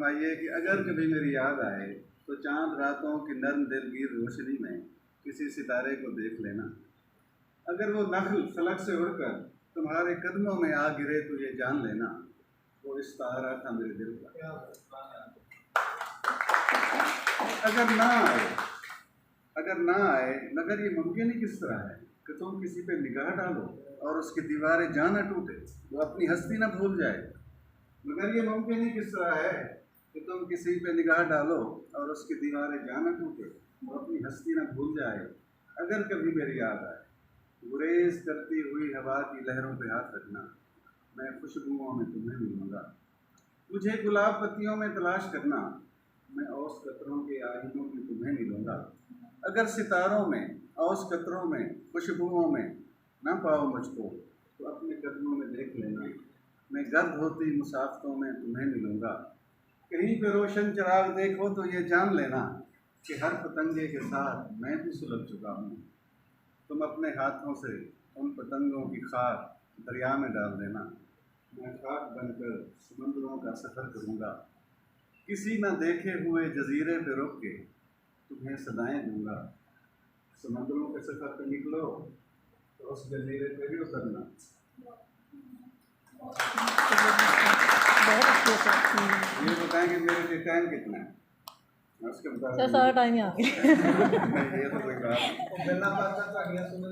फरमाइए कि अगर कभी मेरी याद आए तो चांद रातों की नर्म दिलगीर रोशनी में किसी सितारे को देख लेना। अगर वो नखल फलक से उड़कर तुम्हारे कदमों में आ गिरे तो ये जान लेना वो इस्तारा था मेरे दिल का। अगर ना आए मगर ये मुमकिन ही किस तरह है कि तुम किसी पे निगाह डालो और उसकी दीवारें जान न टूटे, वो अपनी हस्ती न भूल जाए। मगर ये मुमकिन ही किस तरह है कि तुम किसी पे निगाह डालो और उसकी दीवारें जान न टूटे, वो अपनी हस्ती न भूल जाए। अगर कभी मेरी याद आए गुरेज करती हुई हवा की लहरों पे हाथ रखना, मैं खुशबुओं में तुम्हें मिलूँगा। मुझे गुलाब पत्तियों में तलाश करना, मैं औस कतरों के आईनों में तुम्हें मिलूँगा। अगर सितारों में औस कतरों में खुशबुओं में ना पाओ मुझको तो अपने कदमों में देख लेना, मैं गर्द होती मुसाफतों में तुम्हें मिलूँगा। कहीं पे रोशन चिराग देखो तो ये जान लेना कि हर पतंगे के साथ मैं भी सुलग चुका हूँ। तुम अपने हाथों से उन पतंगों की खाक दरिया में डाल देना, मैं खाक बनकर समुद्रों का सफ़र करूँगा। किसी न देखे हुए जजीरे पे रुक के तुम्हें सदाएं दूंगा। समुद्रों के सफ़र पे निकलो तो उस जजीरे पे भी उतरना। ये बताएं कि मेरे लिए टाइम कितना है, मैं उसके सारा टाइम ही आ गया। ये तो कोई बात नहीं।